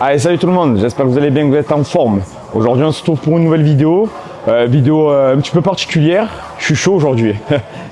Allez, salut tout le monde, j'espère que vous allez bien, que vous êtes en forme. Aujourd'hui on se retrouve pour une nouvelle vidéo, un petit peu particulière. Je suis chaud aujourd'hui.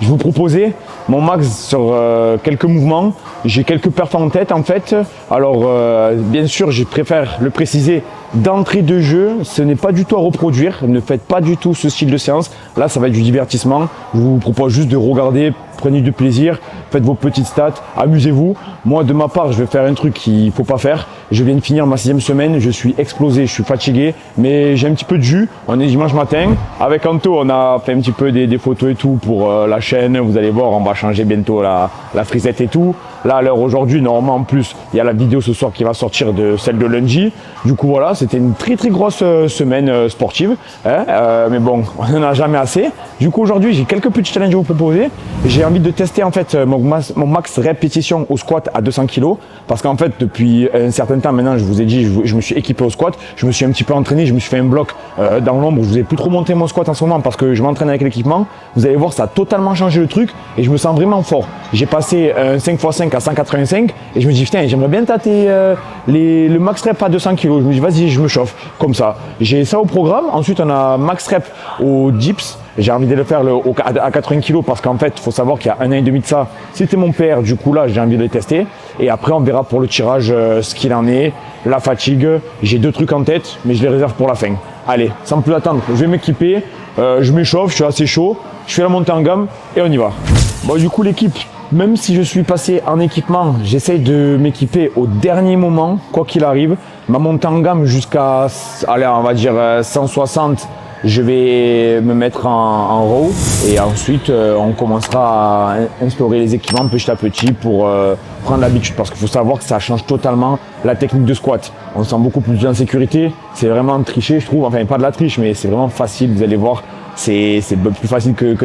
Je vous proposais mon max sur quelques mouvements. J'ai quelques perfs en tête en fait. Alors bien sûr, je préfère le préciser d'entrée de jeu, ce n'est pas du tout à reproduire. Ne faites pas du tout ce style de séance. Là, ça va être du divertissement. Je vous propose juste de regarder, prenez du plaisir, faites vos petites stats, amusez-vous. Moi, de ma part, je vais faire un truc qu'il ne faut pas faire. Je viens de finir ma 6e semaine, je suis explosé, je suis fatigué, mais j'ai un petit peu de jus. On est dimanche matin. Avec Anto, on a fait un petit peu des photos et tout pour la chaîne. Vous allez voir, on va changer bientôt la frisette et tout. Là, à l'heure aujourd'hui, normalement, en plus, il y a la vidéo ce soir qui va sortir de celle de lundi. Du coup, voilà, c'était une très grosse semaine sportive. Hein, mais bon, on n'en a jamais assez. Du coup, aujourd'hui, j'ai quelques petits challenges à vous proposer. J'ai envie de tester en fait mon max répétition au squat à 200 kg. Parce qu'en fait, depuis un certain temps maintenant, je vous ai dit, je me suis équipé au squat. Je me suis un petit peu entraîné, je me suis fait un bloc dans l'ombre. Je vous ai plus trop monté mon squat en ce moment parce que je m'entraîne avec l'équipement. Vous allez voir, ça a totalement changé le truc et je me sens vraiment fort. J'ai passé un 5x5 à 185 et je me dis, putain, j'aimerais bien tâter le max rep à 200 kg. Je me dis, vas-y, je me chauffe comme ça. J'ai ça au programme. Ensuite, on a max rep au dips. J'ai envie de le faire à 80 kg parce qu'en fait, il faut savoir qu'il y a 1 an et demi de ça, c'était mon père. Du coup, là, j'ai envie de le tester. Et après, on verra pour le tirage ce qu'il en est, la fatigue. J'ai 2 trucs en tête, mais je les réserve pour la fin. Allez, sans plus attendre, je vais m'équiper. Je m'échauffe, je suis assez chaud. Je fais la montée en gamme et on y va. Bon, du coup, l'équipe, même si je suis passé en équipement, j'essaye de m'équiper au dernier moment, quoi qu'il arrive. Ma montée en gamme jusqu'à, allez, on va dire 160. Je vais me mettre en row et ensuite on commencera à instaurer les équipements petit à petit pour prendre l'habitude parce qu'il faut savoir que ça change totalement la technique de squat. On se sent beaucoup plus en sécurité, c'est vraiment tricher je trouve, enfin pas de la triche mais c'est vraiment facile, vous allez voir, c'est plus facile que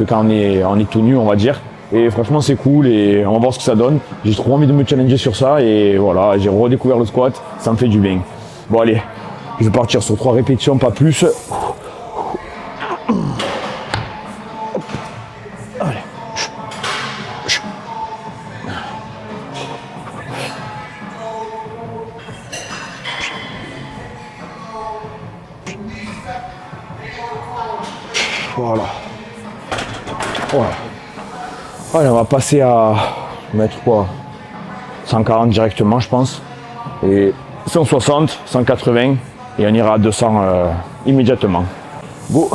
quand on est tout nu on va dire. Et franchement c'est cool et on va voir ce que ça donne. J'ai trop envie de me challenger sur ça et voilà, j'ai redécouvert le squat, ça me fait du bien. Bon allez. Je vais partir sur 3 répétitions, pas plus. Allez. Voilà. Allez, on va passer à mettre quoi 140 directement, je pense. Et 160, 180. Et on ira à 200 immédiatement. Bon.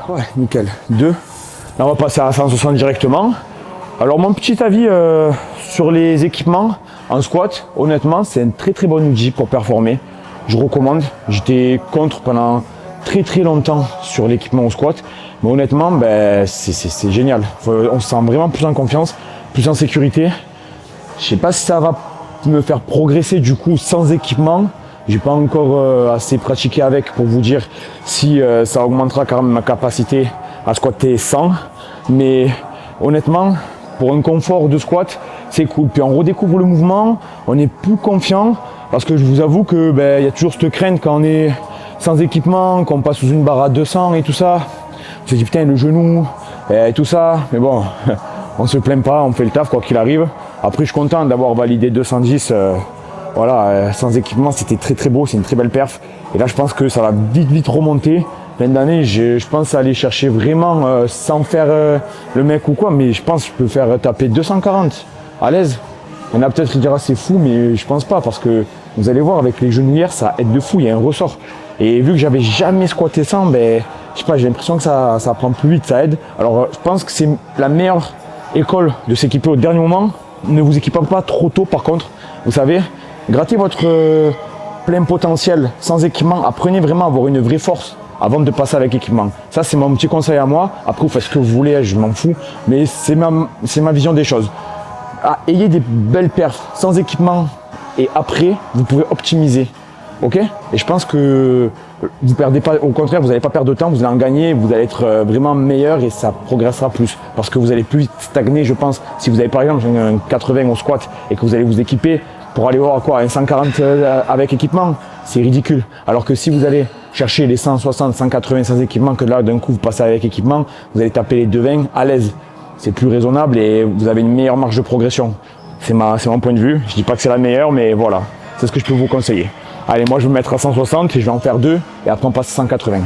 Ouais, nickel. 2. Là, on va passer à 160 directement. Alors mon petit avis sur les équipements en squat, honnêtement c'est un très bon outil pour performer. Je recommande, j'étais contre pendant très longtemps sur l'équipement au squat, mais honnêtement c'est génial. On se sent vraiment plus en confiance, plus en sécurité. Je sais pas si ça va me faire progresser du coup sans équipement. J'ai pas encore assez pratiqué avec pour vous dire si ça augmentera quand même ma capacité à squatter 100, mais honnêtement pour un confort de squat, c'est cool. Puis on redécouvre le mouvement, on est plus confiant parce que je vous avoue que y a toujours cette crainte quand on est sans équipement, qu'on passe sous une barre à 200 et tout ça. On se dit putain le genou et tout ça, mais bon, on se plaint pas, on fait le taf quoi qu'il arrive. Après je suis content d'avoir validé 210, voilà, sans équipement c'était très beau, c'est une très belle perf. Et là je pense que ça va vite remonter. Plein d'années, je pense aller chercher vraiment sans faire le mec ou quoi, mais je pense que je peux faire taper 240 à l'aise. Il y en a peut-être qui dira c'est fou, mais je pense pas parce que vous allez voir avec les genouillères ça aide de fou, il y a un ressort. Et vu que j'avais jamais squatté sans, je sais pas, j'ai l'impression que ça prend plus vite, ça aide. Alors je pense que c'est la meilleure école de s'équiper au dernier moment. Ne vous équipez pas trop tôt par contre, vous savez, grattez votre plein potentiel sans équipement, apprenez vraiment à avoir une vraie force avant de passer avec l'équipement. Ça, c'est mon petit conseil à moi. Après, vous faites ce que vous voulez, je m'en fous. Mais c'est ma vision des choses. Ayez des belles perfs sans équipement. Et après, vous pouvez optimiser. Ok? Et je pense que vous perdez pas, au contraire, vous n'allez pas perdre de temps, vous allez en gagner, vous allez être vraiment meilleur et ça progressera plus. Parce que vous allez plus stagner, je pense. Si vous avez par exemple un 80 au squat et que vous allez vous équiper pour aller voir quoi, un 140 avec équipement, c'est ridicule. Alors que si vous allez chercher les 160, 180 sans équipement, que là d'un coup vous passez avec équipement, vous allez taper les 220 à l'aise. C'est plus raisonnable et vous avez une meilleure marge de progression. C'est mon point de vue. Je dis pas que c'est la meilleure, mais voilà. C'est ce que je peux vous conseiller. Allez, moi je vais me mettre à 160 et je vais en faire 2 et après on passe à 180.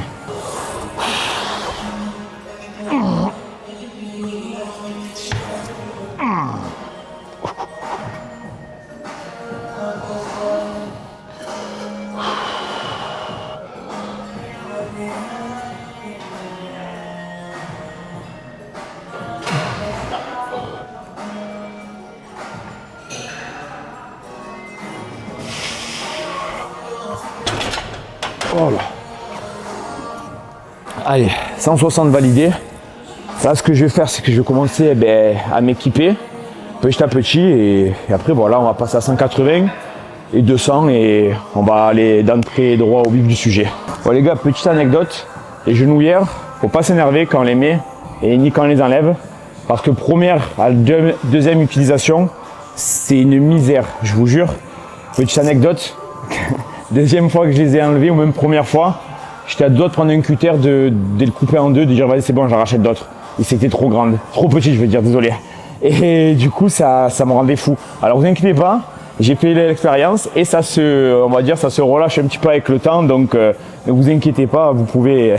Voilà. Allez, 160 validé. Là, ce que je vais faire, c'est que je vais commencer à m'équiper petit à petit et après, voilà, on va passer à 180 et 200 et on va aller d'entrée droit au vif du sujet. Bon, les gars, petite anecdote, les genouillères, faut pas s'énerver quand on les met et ni quand on les enlève parce que première à deuxième utilisation, c'est une misère, je vous jure. Petite anecdote. Deuxième fois que je les ai enlevés, ou même première fois, j'étais à deux de prendre un cutter, de le couper en deux, de dire vas-y c'est bon, j'en rachète d'autres. Et c'était trop grande, trop petit je veux dire, désolé. Et du coup ça me rendait fou. Alors vous inquiétez pas, j'ai fait l'expérience et ça on va dire, ça se relâche un petit peu avec le temps. Donc ne vous inquiétez pas, vous pouvez.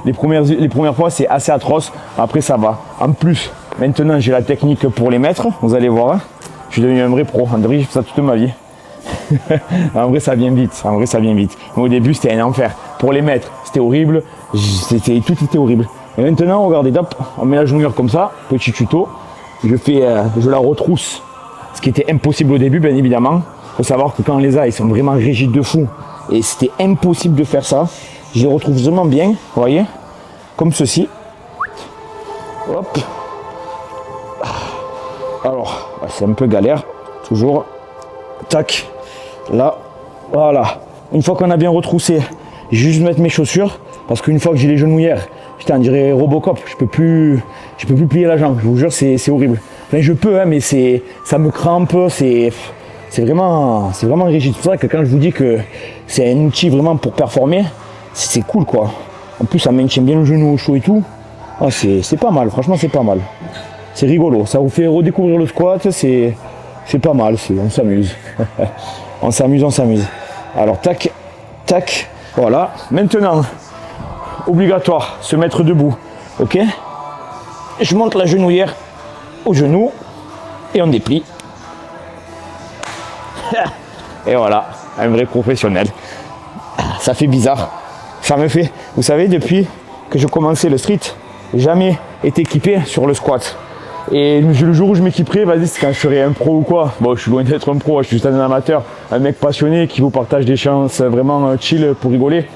les premières fois c'est assez atroce, après ça va. En plus, maintenant j'ai la technique pour les mettre, vous allez voir. Je suis devenu un vrai pro, André, j'ai fait ça toute ma vie. En vrai ça vient vite, Mais au début c'était un enfer. Pour les mettre, c'était horrible, tout était horrible. Et maintenant, regardez, hop, on met la genouillère comme ça, petit tuto. Je la retrousse, ce qui était impossible au début, bien évidemment. Il faut savoir que quand on les a, ils sont vraiment rigides de fou. Et c'était impossible de faire ça. Je les retrouve vraiment bien, vous voyez, comme ceci. Hop. Alors, c'est un peu galère, toujours. Tac. Là, voilà. Une fois qu'on a bien retroussé, je vais juste mettre mes chaussures parce qu'une fois que j'ai les genouillères, putain, on dirait Robocop, je peux plus plier la jambe. Je vous jure, c'est horrible. Enfin, je peux, hein, mais ça me crampe, c'est vraiment rigide. C'est pour ça que quand je vous dis que c'est un outil vraiment pour performer, c'est cool quoi. En plus, ça maintient bien le genou au chaud et tout. Ah, c'est pas mal, franchement, c'est pas mal. C'est rigolo, ça vous fait redécouvrir le squat, c'est pas mal, on s'amuse. On s'amuse. Alors, tac, tac, voilà. Maintenant, obligatoire, se mettre debout, ok? Je monte la genouillère au genou et on déplie. Et voilà, un vrai professionnel. Ça fait bizarre. Ça me fait, vous savez, depuis que je commençais le street, jamais été équipé sur le squat. Et le jour où je m'équiperai, vas-y, c'est quand je serai un pro ou quoi. Bon, je suis loin d'être un pro, je suis juste un amateur, un mec passionné qui vous partage des chances vraiment chill pour rigoler.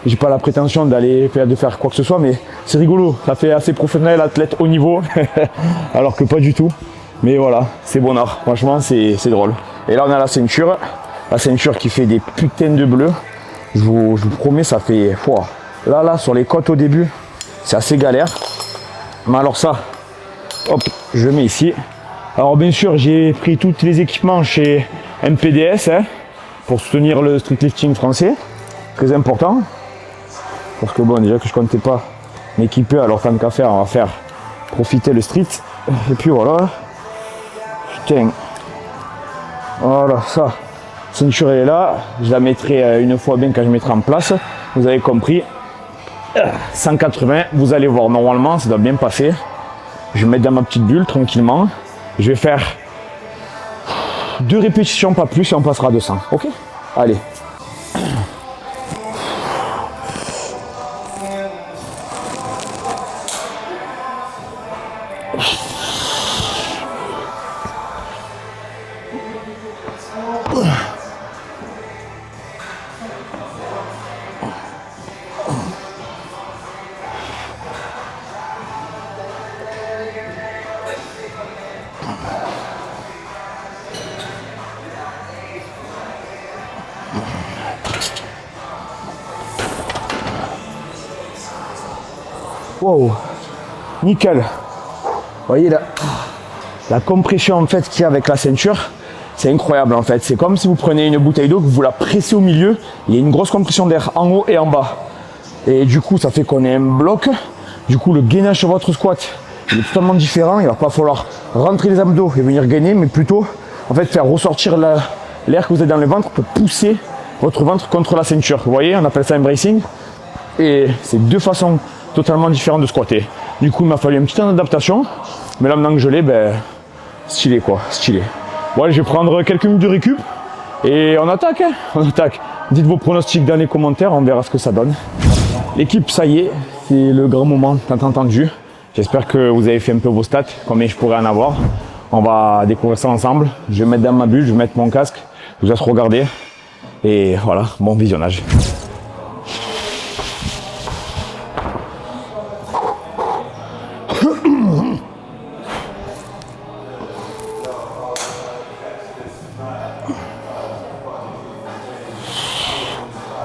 J'ai pas la prétention de faire quoi que ce soit, mais c'est rigolo. Ça fait assez professionnel, athlète haut niveau, alors que pas du tout. Mais voilà, c'est bon art. Franchement, c'est drôle. Et là, on a la ceinture qui fait des putains de bleus. Je vous promets, ça fait foi. Là, sur les côtes au début, c'est assez galère. Mais alors ça, hop, je mets ici. Alors bien sûr, j'ai pris tous les équipements chez MPDS pour soutenir le streetlifting français. Très important. Parce que bon, déjà que je comptais pas m'équiper, alors tant qu'à faire, on va faire profiter le street. Et puis voilà. Putain. Voilà, ça. Ceinture elle est là. Je la mettrai une fois bien quand je mettrai en place. Vous avez compris. 180, vous allez voir, normalement, ça doit bien passer. Je vais me mettre dans ma petite bulle tranquillement. Je vais faire 2 répétitions, pas plus, et on passera à 200. Ok? Allez. Wow, nickel. Vous voyez la compression en fait qu'il y a avec la ceinture, c'est incroyable en fait. C'est comme si vous prenez une bouteille d'eau, que vous la pressez au milieu, il y a une grosse compression d'air en haut et en bas. Et du coup, ça fait qu'on ait un bloc. Du coup, le gainage sur votre squat, il est totalement différent. Il va pas falloir rentrer les abdos et venir gainer, mais plutôt en fait faire ressortir l'air que vous avez dans le ventre pour pousser votre ventre contre la ceinture. Vous voyez, on appelle ça un bracing. Et c'est deux façons totalement différentes de squatter. Du coup, il m'a fallu un petit temps d'adaptation. Mais là, maintenant que je l'ai, ben, stylé quoi, stylé. Bon, allez, je vais prendre quelques minutes de récup. Et on attaque, hein, on attaque. Dites vos pronostics dans les commentaires, on verra ce que ça donne. L'équipe, ça y est, c'est le grand moment tant entendu. J'espère que vous avez fait un peu vos stats, combien je pourrais en avoir. On va découvrir ça ensemble. Je vais mettre dans ma bulle, je vais mettre mon casque. Je vous laisse regarder. Et voilà, bon visionnage.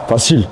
Facile.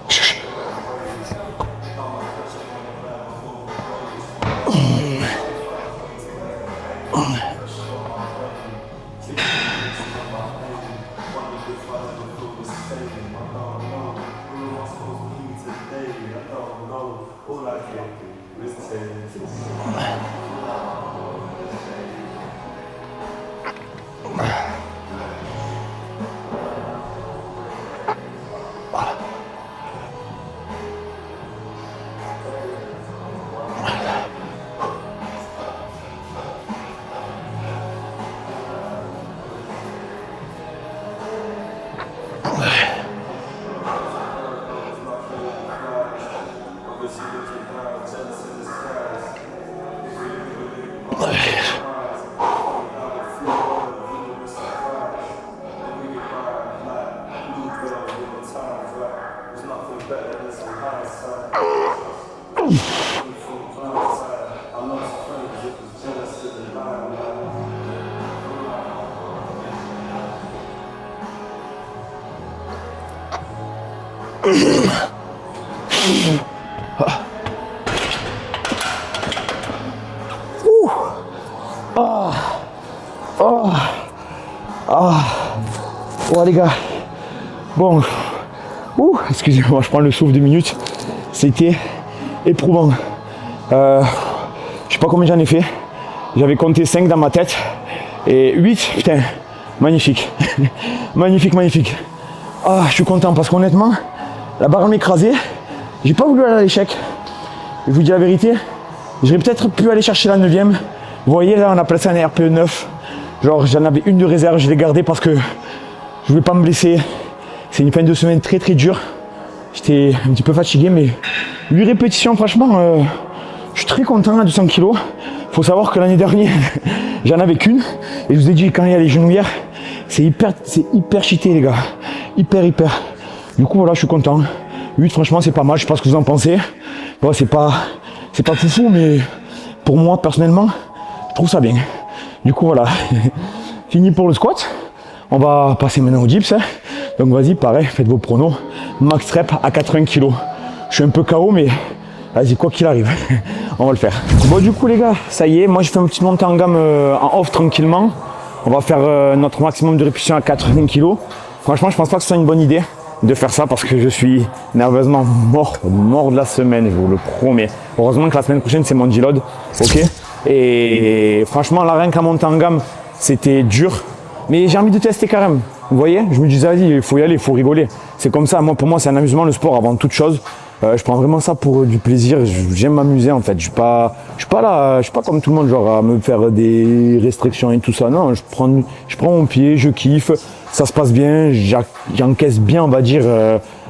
Oh les gars, bon, excusez-moi, je prends le souffle 2 minutes. C'était éprouvant. Je sais pas combien j'en ai fait. J'avais compté 5 dans ma tête et 8, putain, magnifique, magnifique, magnifique. Ah, je suis content parce qu'honnêtement, la barre m'écrasait. J'ai pas voulu aller à l'échec. Je vous dis la vérité, j'aurais peut-être pu aller chercher la 9e. Vous voyez là, on appelle ça un RPE 9. Genre, j'en avais une de réserve, je l'ai gardée parce que je voulais pas me blesser. C'est une fin de semaine très très dure. J'étais un petit peu fatigué, mais 8 répétitions, franchement, je suis très content à 200 kg. Faut savoir que l'année dernière, j'en avais qu'une. Et je vous ai dit, quand il y a les genouillères, c'est hyper cheaté, les gars. Hyper. Du coup, voilà, je suis content. 8, franchement, c'est pas mal. Je sais pas ce que vous en pensez. Bon, c'est pas foufou, mais pour moi, personnellement, je trouve ça bien. Du coup, voilà. Fini pour le squat. On va passer maintenant au dips. Hein. Donc, vas-y, pareil, faites vos pronos. Max rep à 80 kg. Je suis un peu KO, mais vas-y, quoi qu'il arrive, on va le faire. Bon, du coup, les gars, ça y est. Moi, je fais un petit montée en gamme en off tranquillement. On va faire notre maximum de répétition à 80 kg. Franchement, je pense pas que ce soit une bonne idée de faire ça parce que je suis nerveusement mort de la semaine, je vous le promets. Heureusement que la semaine prochaine, c'est mon deload. Ok. Et franchement, là, rien qu'à monter en gamme, c'était dur. Mais j'ai envie de tester quand même. Vous voyez, je me disais, vas-y, il faut y aller, il faut rigoler. C'est comme ça. Moi, pour moi, c'est un amusement, le sport, avant toute chose. Je prends vraiment ça pour du plaisir. J'aime m'amuser, en fait. Je suis pas là, je suis pas comme tout le monde, genre à me faire des restrictions et tout ça. Non, je prends mon pied, je kiffe. Ça se passe bien. J'encaisse bien, on va dire,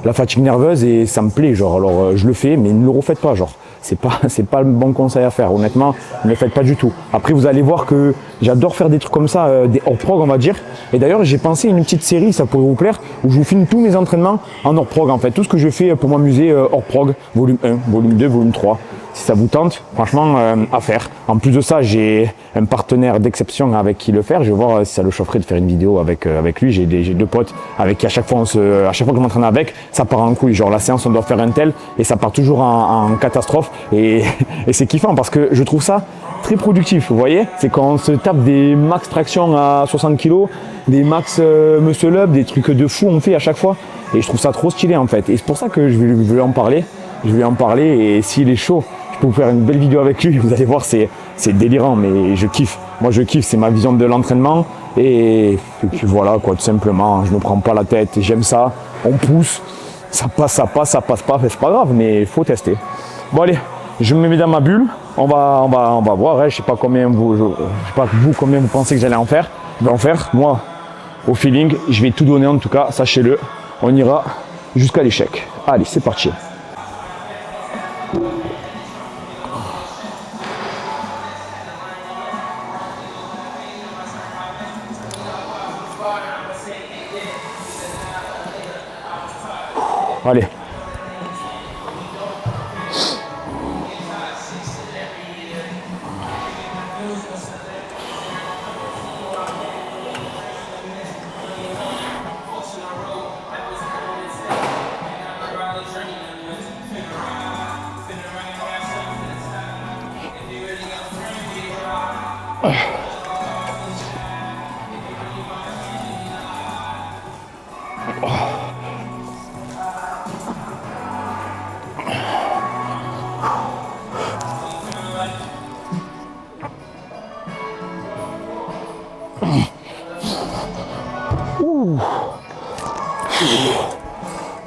la fatigue nerveuse et ça me plaît. Genre, alors, je le fais, mais ne le refaites pas, genre. C'est pas le bon conseil à faire, honnêtement, ne le faites pas du tout. Après, vous allez voir que j'adore faire des trucs comme ça, des hors-prog, on va dire. Et d'ailleurs, j'ai pensé à une petite série, ça pourrait vous plaire, où je vous filme tous mes entraînements en hors-prog, en fait. Tout ce que je fais pour m'amuser hors-prog, volume 1, volume 2, volume 3. Si ça vous tente, franchement, à faire. En plus de ça, j'ai un partenaire d'exception avec qui le faire. Je vais voir si ça le chaufferait de faire une vidéo avec lui. J'ai deux potes avec qui à chaque fois que je m'entraîne avec, ça part en couille. Genre la séance, on doit faire un tel et ça part toujours en catastrophe. Et c'est kiffant parce que je trouve ça très productif. Vous voyez, c'est quand on se tape des max traction à 60 kg, des max muscle up, des trucs de fou on fait à chaque fois. Et je trouve ça trop stylé en fait. Et c'est pour ça que je vais lui en parler. Je vais lui en parler et s'il est chaud, je peux vous faire une belle vidéo avec lui. Vous allez voir, c'est délirant, mais je kiffe. Moi, je kiffe. C'est ma vision de l'entraînement. Et puis voilà, quoi, tout simplement. Je me prends pas la tête. J'aime ça. On pousse. Ça passe pas. C'est pas grave, mais il faut tester. Bon, allez, je me mets dans ma bulle. On va voir. Hein. Je sais pas combien combien vous pensez que j'allais en faire. Je vais en faire. Moi, au feeling, je vais tout donner en tout cas. Sachez-le. On ira jusqu'à l'échec. Allez, c'est parti. Allez.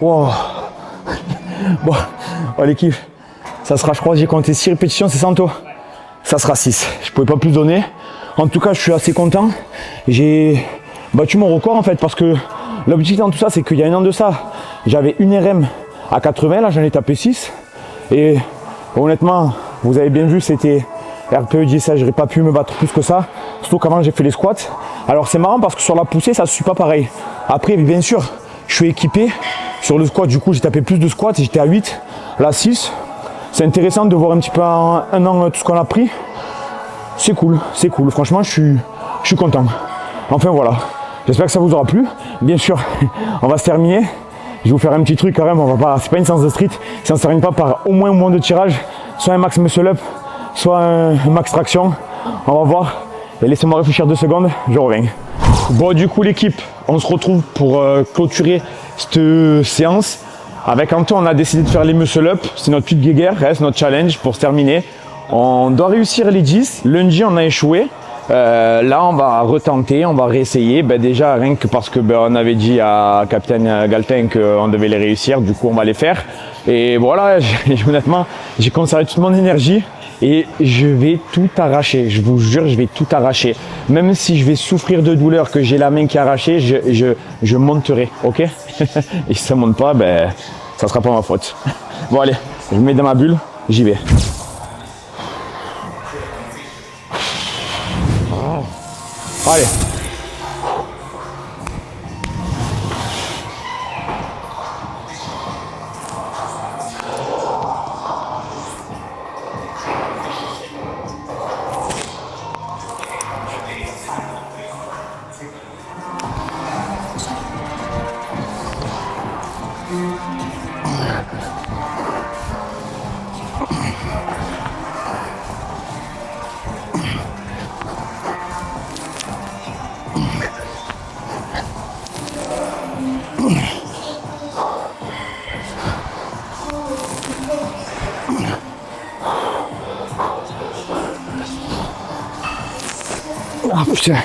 Wow. Bon, l'équipe, ça sera, je crois, j'ai compté 6 répétitions, c'est Santo. Ça sera 6. Je pouvais pas plus donner. En tout cas, je suis assez content. J'ai battu mon record en fait parce que l'objectif dans tout ça, c'est qu'il y a un an de ça, j'avais une RM à 80, là j'en ai tapé 6. Et honnêtement, vous avez bien vu, c'était RPE 10, ça, j'aurais pas pu me battre plus que ça. Surtout qu'avant j'ai fait les squats. Alors c'est marrant parce que sur la poussée, ça ne suit pas pareil. Après, bien sûr, je suis équipé. Sur le squat, du coup, j'ai tapé plus de squats, j'étais à 8, là 6. C'est intéressant de voir un petit peu en un an tout ce qu'on a pris. C'est cool. Franchement, je suis content. Enfin voilà, j'espère que ça vous aura plu. Bien sûr, on va se terminer. Je vais vous faire un petit truc quand même. C'est pas une séance de street. Si on ne se termine pas par au moins de tirage, soit un max muscle up, soit un max traction. On va voir. Et laissez-moi réfléchir 2 secondes, je reviens. Bon, du coup, l'équipe, on se retrouve pour clôturer cette séance. Avec Anto, on a décidé de faire les muscle up. C'est notre petite guéguerre, c'est notre challenge pour se terminer. On doit réussir les 10. Lundi, on a échoué. Là, on va retenter, on va réessayer. Déjà, rien que parce que on avait dit à Capitaine Galtin qu'on devait les réussir. Du coup, on va les faire. Et voilà, honnêtement, j'ai conservé toute mon énergie. Et je vais tout arracher, je vous jure, je vais tout arracher. Même si je vais souffrir de douleur, que j'ai la main qui est arrachée, je monterai, ok? Et si ça ne monte pas, ça sera pas ma faute. Bon allez, je me mets dans ma bulle, j'y vais. Allez. Ah putain.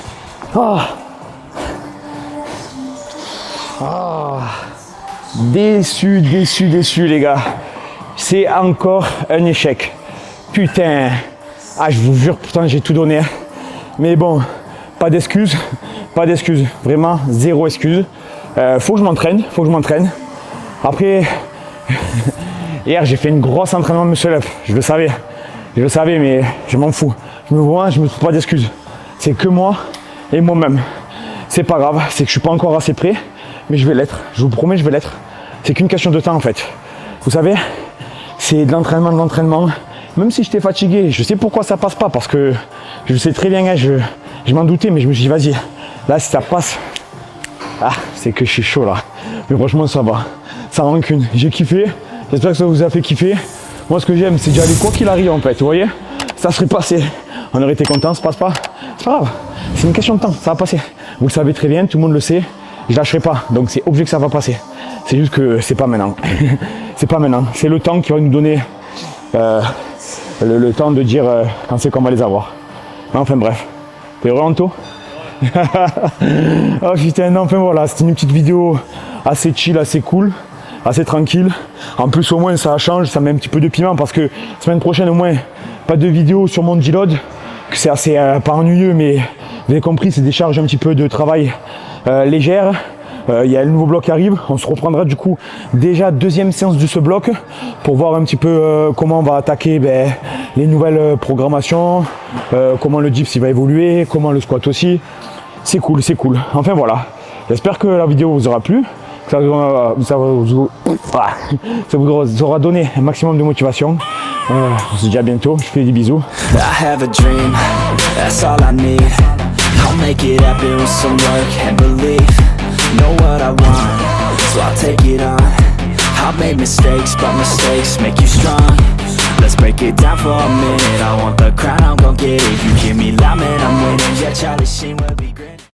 Déçu les gars. C'est encore un échec. Putain. Je vous jure, pourtant j'ai tout donné. Mais bon, pas d'excuses. Vraiment, zéro excuse. Faut que je m'entraîne. Après, hier j'ai fait une grosse entraînement muscle up. Je le savais, mais je m'en fous. Je me trouve pas d'excuses. C'est que moi et moi-même. C'est pas grave, c'est que je suis pas encore assez prêt, mais je vais l'être. Je vous promets, je vais l'être. C'est qu'une question de temps en fait. Vous savez, c'est de l'entraînement. même si j'étais fatigué, je sais pourquoi ça passe pas, parce que je sais très bien, hein, je m'en doutais, mais je me suis dit, vas-y, là, si ça passe, c'est que je suis chaud, là. Mais franchement, ça va, ça rancune. J'ai kiffé, j'espère que ça vous a fait kiffer. Moi, ce que j'aime, c'est d'y aller quoi qu'il arrive, en fait, vous voyez. Ça serait passé, on aurait été content, ça passe pas, c'est pas grave, c'est une question de temps, ça va passer. Vous le savez très bien, tout le monde le sait, je lâcherai pas, donc c'est obligé que ça va passer. C'est juste que c'est pas maintenant. C'est pas maintenant, c'est le temps qui va nous donner le temps de dire quand c'est qu'on va les avoir. Enfin bref, t'es heureux Anto? Oh putain, non, enfin voilà, c'était une petite vidéo assez chill, assez cool, assez tranquille. En plus au moins ça change, ça met un petit peu de piment parce que semaine prochaine au moins pas de vidéo sur mon G-Load, que c'est assez pas ennuyeux, mais vous avez compris, c'est des charges un petit peu de travail légères. Il y a le nouveau bloc qui arrive, on se reprendra du coup déjà deuxième séance de ce bloc pour voir un petit peu comment on va attaquer les nouvelles programmations, comment le dips il va évoluer, comment le squat aussi. C'est cool, c'est cool. Enfin voilà, j'espère que la vidéo vous aura plu, que ça vous aura donné un maximum de motivation. On se dit à bientôt, je fais des bisous. I have a dream, that's all I need. I'll make it happen with some work and belief. Know what I want, so I'll take it on. I've made mistakes, but mistakes make you strong. Let's break it down for a minute. I want the